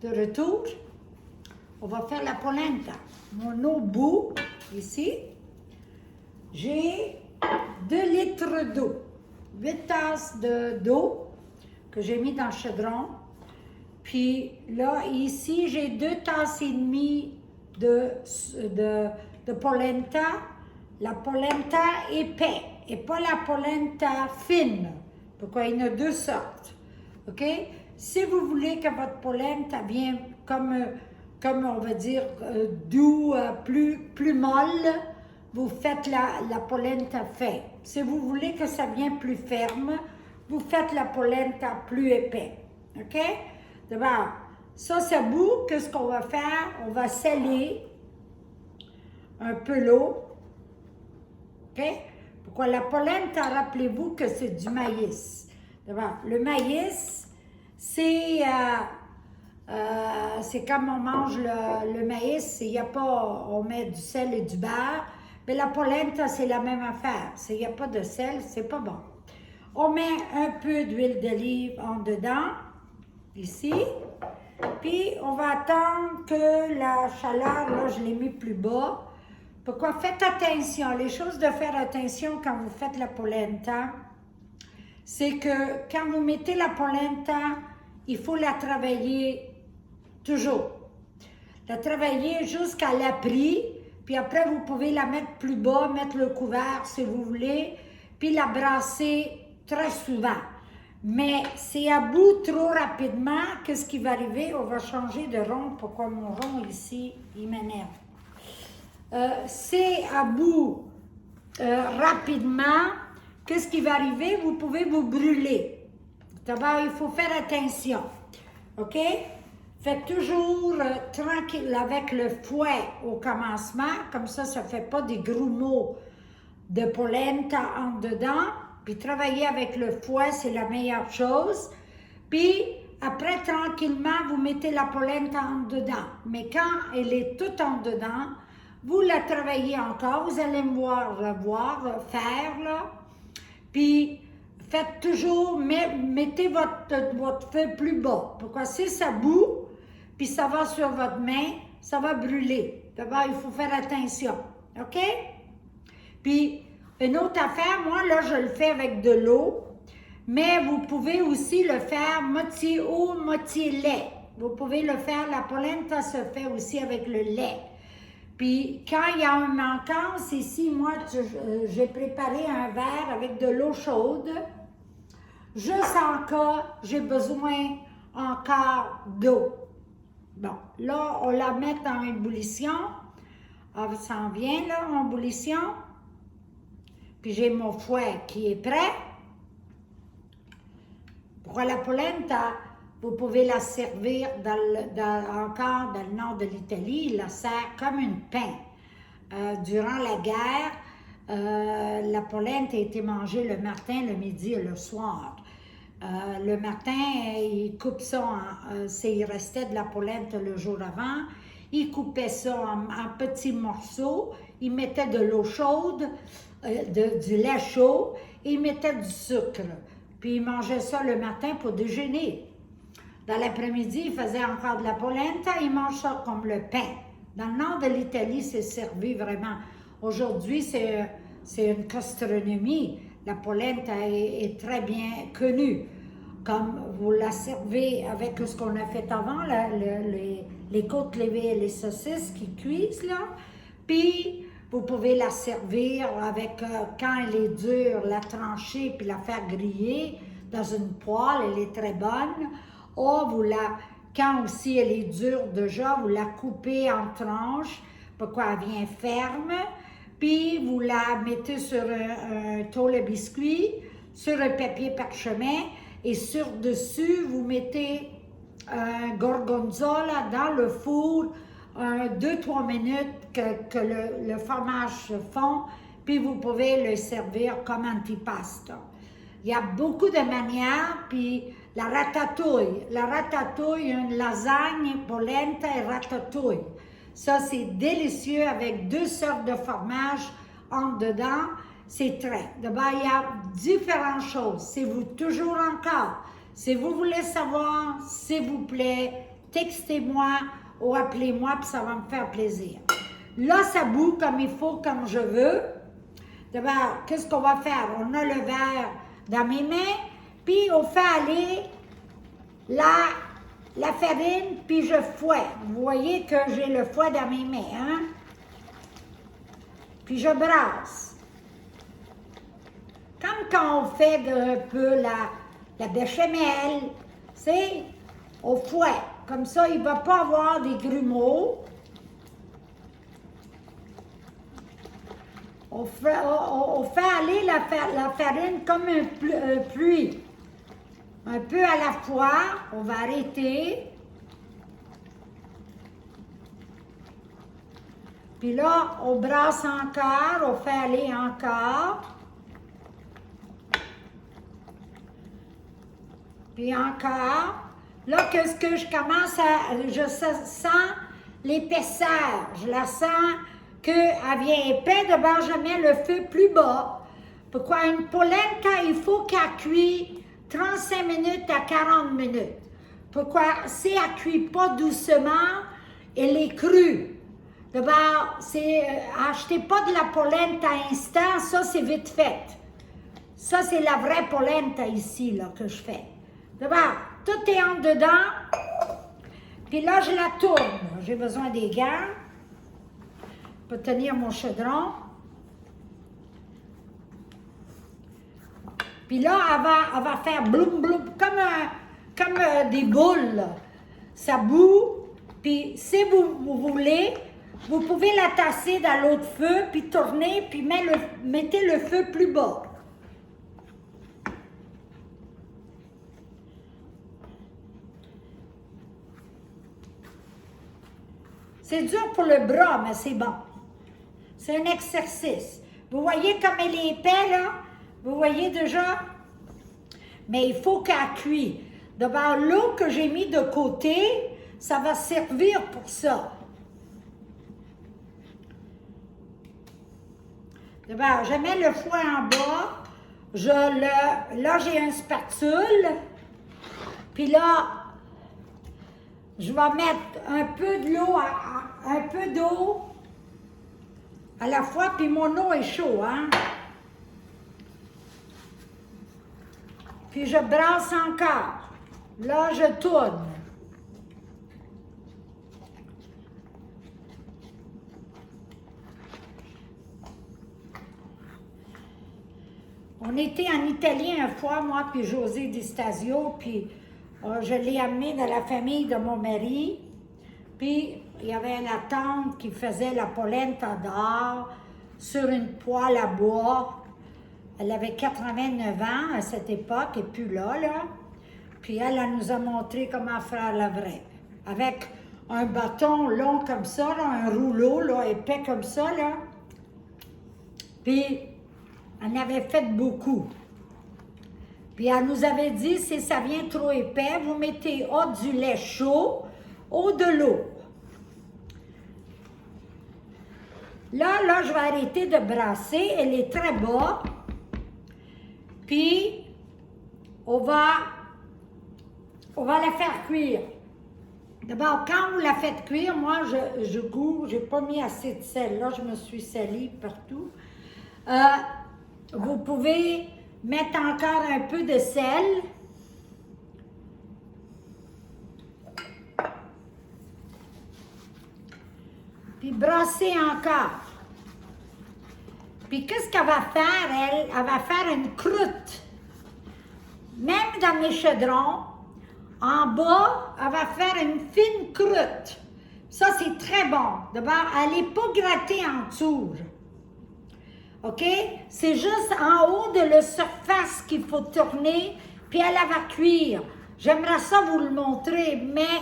de retour. On va faire la polenta. Mon eau bout, ici. J'ai 2 litres d'eau. 8 tasses d'eau que j'ai mis dans le chaudron. Puis là, ici, j'ai 2 tasses et demie de polenta. La polenta épais et pas la polenta fine. Pourquoi il y en a 2 sortes. OK? Si vous voulez que votre polenta vienne comme on va dire, doux, plus molle, vous faites la polenta fait. Si vous voulez que ça vienne plus ferme, vous faites la polenta plus épais. OK? D'abord, ça, c'est bout. Qu'est-ce qu'on va faire? On va sceller un peu l'eau. OK? Pourquoi la polenta, rappelez-vous que c'est du maïs. D'abord, le maïs, c'est comme on mange le maïs, il n'y a pas, on met du sel et du beurre. Mais la polenta, c'est la même affaire. S'il n'y a pas de sel, c'est pas bon. On met un peu d'huile d'olive en dedans, ici. Puis, on va attendre que la chaleur, là, je l'ai mis plus bas. Pourquoi? Faites attention. Les choses de faire attention quand vous faites la polenta, c'est que quand vous mettez la polenta, il faut la travailler toujours. La travailler jusqu'à l'abri, puis après, vous pouvez la mettre plus bas, mettre le couvert si vous voulez, puis la brasser très souvent. Mais c'est à bout trop rapidement, qu'est-ce qui va arriver? On va changer de rond. Pourquoi mon rond ici, il m'énerve? C'est à bout rapidement, qu'est-ce qui va arriver? Vous pouvez vous brûler. D'abord, il faut faire attention. OK? Faites toujours tranquille avec le fouet au commencement, comme ça ne fait pas des grumeaux de polenta en dedans. Puis travailler avec le fouet, c'est la meilleure chose. Puis après, tranquillement, vous mettez la polenta en dedans. Mais quand elle est toute en dedans, vous la travaillez encore. Vous allez me voir faire, là. Puis faites toujours, mettez votre feu plus bas. Pourquoi? Si ça bout, puis ça va sur votre main, ça va brûler. D'abord, il faut faire attention. OK? Puis, une autre affaire, moi, là, je le fais avec de l'eau, mais vous pouvez aussi le faire moitié eau, moitié lait. Vous pouvez le faire, la polenta se fait aussi avec le lait. Puis, quand il y a une manquance, ici, moi, j'ai préparé un verre avec de l'eau chaude. Juste en cas, j'ai besoin encore d'eau. Bon, là, on la met en ébullition. Ah, ça en vient, là, en ébullition. Puis, j'ai mon fouet qui est prêt. Pour la polenta, vous pouvez la servir encore dans le nord de l'Italie. Il la sert comme une pain. Durant la guerre, la polenta a été mangée le matin, le midi et le soir. Le matin, ils coupent ça, s'il restait de la polenta le jour avant, ils coupaient ça en petits morceaux, ils mettaient de l'eau chaude, du lait chaud, et ils mettaient du sucre. Puis ils mangeaient ça le matin pour déjeuner. Dans l'après-midi, ils faisaient encore de la polenta, ils mangent ça comme le pain. Dans le nord de l'Italie, c'est servi vraiment. Aujourd'hui, c'est une gastronomie. La polenta est très bien connue. Comme vous la servez avec ce qu'on a fait avant, les côtes levées et les saucisses qui cuisent, là. Puis, vous pouvez la servir avec, quand elle est dure, la trancher puis la faire griller dans une poêle, elle est très bonne. Ou quand aussi elle est dure déjà, vous la coupez en tranches, pourquoi elle vient ferme. Puis vous la mettez sur un tôle à biscuits, sur un papier parchemin, et sur-dessus, vous mettez un gorgonzola dans le four, 2-3 minutes que le fromage se fond, puis vous pouvez le servir comme antipasto. Il y a beaucoup de manières, puis la ratatouille, une lasagne, polenta et ratatouille. Ça, c'est délicieux avec 2 sortes de fromage en dedans. C'est très. D'abord, il y a différentes choses. Si vous, toujours encore, si vous voulez savoir, s'il vous plaît, textez-moi ou appelez-moi, puis ça va me faire plaisir. Là, ça bout comme il faut, comme je veux. D'abord, qu'est-ce qu'on va faire? On a le verre dans mes mains, puis on fait aller la farine, puis je fouette. Vous voyez que j'ai le fouet dans mes mains, hein? Puis je brasse. Comme quand on fait un peu la béchamel, c'est au fouet. Comme ça, il ne va pas avoir des grumeaux. On fait aller la farine comme un pluie. Un peu à la fois, on va arrêter. Puis là, on brasse encore, on fait aller encore. Puis encore. Là, qu'est-ce que je commence à... Je sens l'épaisseur. Je la sens qu'elle vient épais. D'abord, je mets le feu plus bas. Pourquoi? Une polenta, il faut qu'elle cuise 35 minutes à 40 minutes. Pourquoi? Si elle ne cuit pas doucement, elle est crue. D'abord, achetez pas de la polenta instant, ça c'est vite fait. Ça c'est la vraie polenta ici là, que je fais. D'abord, tout est en dedans, puis là je la tourne. J'ai besoin des gants pour tenir mon chaudron. Puis là, elle va faire bloum bloum, comme des boules. Là. Ça bout, puis si vous voulez, vous pouvez la tasser dans l'autre feu, puis tourner, puis mettez le feu plus bas. C'est dur pour le bras, mais c'est bon. C'est un exercice. Vous voyez comme elle est épais, là? Vous voyez déjà? Mais il faut qu'elle cuise. D'abord, l'eau que j'ai mis de côté, ça va servir pour ça. D'abord, je mets le fouet en bas. Là, j'ai un spatule. Puis là, je vais mettre un peu de l'eau, un peu d'eau à la fois, puis mon eau est chaude, hein? Puis je brasse encore. Là, je tourne. On était en Italie une fois, moi puis José Di Stasio, puis je l'ai amené dans la famille de mon mari. Puis il y avait la tante qui faisait la polenta d'or sur une poêle à bois. Elle avait 89 ans à cette époque, et puis là. Puis elle nous a montré comment faire la vraie. Avec un bâton long comme ça, là, un rouleau là, épais comme ça. Là. Puis elle en avait fait beaucoup. Puis elle nous avait dit, si ça vient trop épais, vous mettez du lait chaud ou de l'eau. Là, je vais arrêter de brasser. Elle est très bas. Puis, on va la faire cuire. D'abord, quand vous la faites cuire, moi, je goûte, j'ai pas mis assez de sel. Là, je me suis salie partout. Vous pouvez mettre encore un peu de sel. Puis brasser encore. Puis qu'est-ce qu'elle va faire, elle? Elle va faire une croûte. Même dans mes chaudrons, en bas, elle va faire une fine croûte. Ça, c'est très bon. D'abord, elle n'est pas grattée en dessous. OK? C'est juste en haut de la surface qu'il faut tourner, puis elle va cuire. J'aimerais ça vous le montrer, mais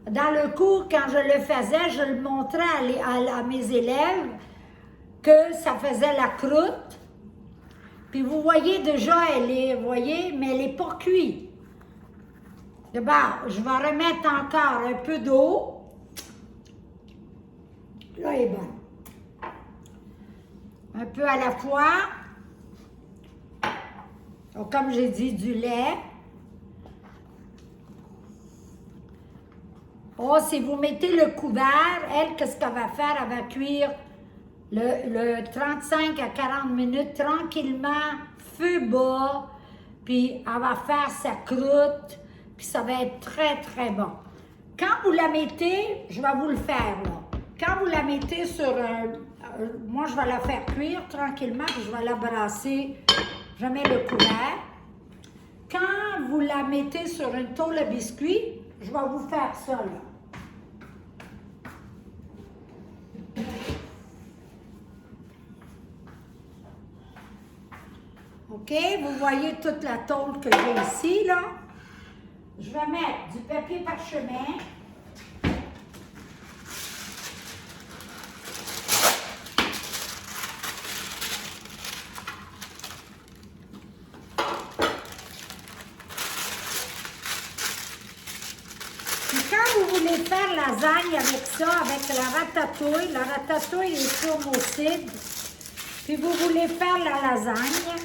dans le cours, quand je le faisais, je le montrais à mes élèves que ça faisait la croûte. Puis vous voyez déjà, vous voyez, mais elle n'est pas cuite. D'abord, je vais remettre encore un peu d'eau. Là, elle est bonne. Un peu à la fois. Donc, comme j'ai dit, du lait. Oh, si vous mettez le couvert, elle, qu'est-ce qu'elle va faire? Elle va cuire le 35 à 40 minutes tranquillement, feu bas, puis elle va faire sa croûte, puis ça va être très, très bon. Quand vous la mettez, je vais vous le faire, là. Quand vous la mettez sur un... moi, je vais la faire cuire tranquillement, puis je vais la brasser. Je mets le couvert. Quand vous la mettez sur une tôle à biscuits, je vais vous faire ça, là. OK? Vous voyez toute la tôle que j'ai ici, là. Je vais mettre du papier parchemin. Puis quand vous voulez faire lasagne avec ça, avec la ratatouille est sur nos cidres, puis vous voulez faire la lasagne,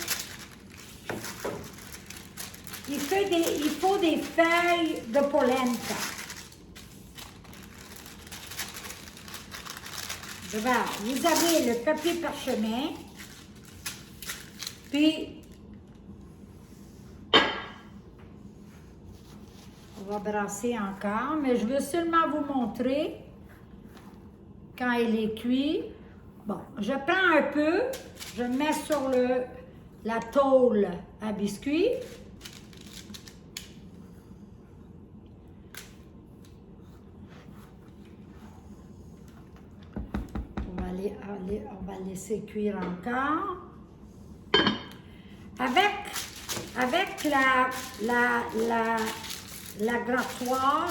il faut des feuilles de polenta. Vous avez le papier parchemin, puis on va brasser encore, mais je veux seulement vous montrer quand il est cuit. Bon, je prends un peu, je mets sur la tôle à biscuits. On va laisser cuire encore. Avec la grattoir,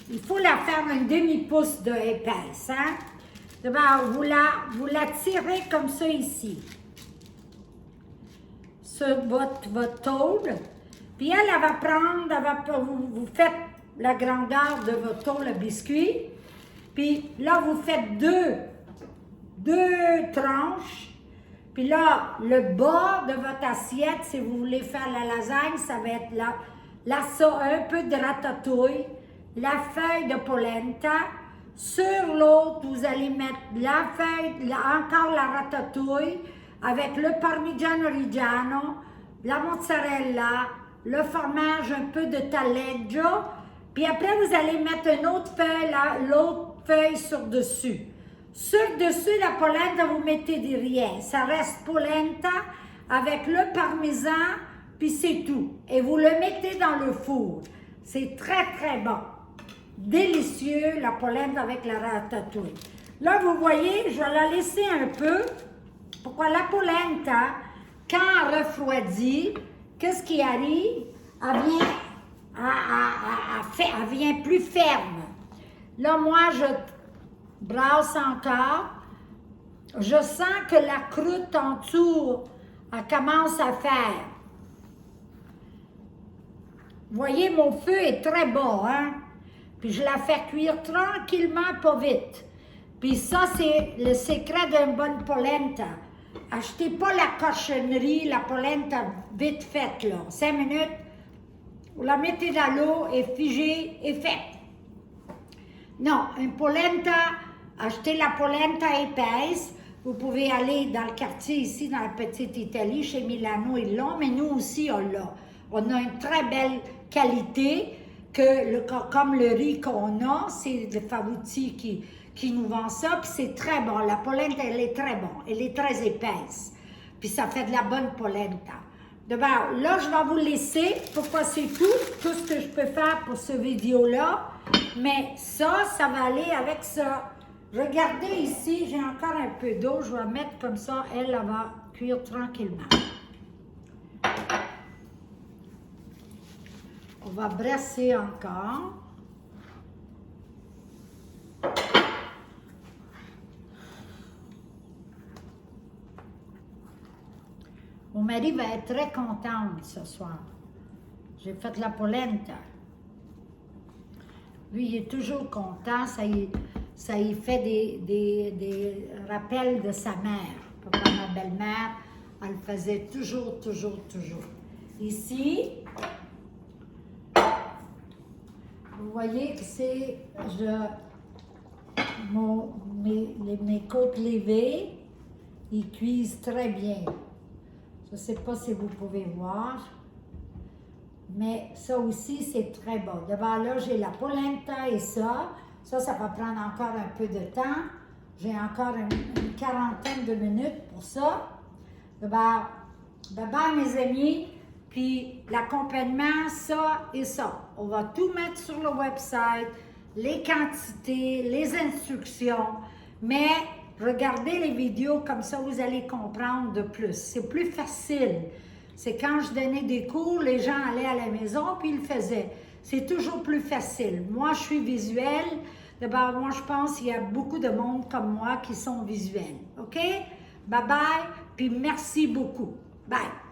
il faut la faire un demi-pouce d'épaisse. Hein? D'abord, vous la tirez comme ça ici, sur votre tôle. Puis elle va prendre, vous faites la grandeur de votre tôle à biscuits. Puis là, vous faites deux tranches. Puis là, le bas de votre assiette, si vous voulez faire la lasagne, ça va être un peu de ratatouille, la feuille de polenta. Sur l'autre, vous allez mettre la feuille, encore la ratatouille, avec le parmigiano reggiano, la mozzarella, le fromage, un peu de taleggio, puis après vous allez mettre une autre feuille, l'autre feuille sur-dessus. Sur-dessus la polenta, vous mettez du rien. Ça reste polenta avec le parmesan, puis c'est tout. Et vous le mettez dans le four. C'est très, très bon. Délicieux, la polenta avec la ratatouille. Là, vous voyez, je vais la laisser un peu. Pourquoi la polenta, quand elle refroidit, qu'est-ce qui arrive? Elle vient plus ferme. Là, moi, je brasse encore. Je sens que la croûte en dessous, elle commence à faire. Vous voyez, mon feu est très bas, hein? Puis je la fais cuire tranquillement, pas vite. Puis ça, c'est le secret d'une bonne polenta. Achetez pas la cochonnerie, la polenta vite faite, là. 5 minutes, vous la mettez dans l'eau et figée et faite. Non, une polenta, achetez la polenta épaisse. Vous pouvez aller dans le quartier ici, dans la petite Italie, chez Milano, ils l'ont, mais nous aussi, on l'a. On a une très belle qualité, comme le riz qu'on a, c'est le Favuti qui nous vend ça, puis c'est très bon. La polenta, elle est très bonne, elle est très épaisse, puis ça fait de la bonne polenta. D'abord, là, je vais vous laisser, pourquoi c'est tout ce que je peux faire pour ce vidéo-là, mais ça va aller avec ça. Regardez ici, j'ai encore un peu d'eau, je vais mettre comme ça, elle va cuire tranquillement. On va brasser encore. Mon mari va être très content ce soir. J'ai fait la polenta. Lui, il est toujours content. Ça y fait des rappels de sa mère. Papa, ma belle-mère, elle le faisait toujours, toujours, toujours. Ici, vous voyez que c'est mes côtes levées, ils cuisent très bien. Je ne sais pas si vous pouvez voir, mais ça aussi, c'est très bon. D'abord là, j'ai la polenta et ça. Ça va prendre encore un peu de temps. J'ai encore une quarantaine de minutes pour ça. D'abord, bye bye mes amis. Puis l'accompagnement, ça et ça. On va tout mettre sur le website, les quantités, les instructions. Mais regardez les vidéos comme ça, vous allez comprendre de plus. C'est plus facile. C'est quand je donnais des cours, les gens allaient à la maison puis ils le faisaient. C'est toujours plus facile. Moi, je suis visuelle. D'abord, moi, je pense qu'il y a beaucoup de monde comme moi qui sont visuels. OK? Bye bye, puis merci beaucoup. Bye.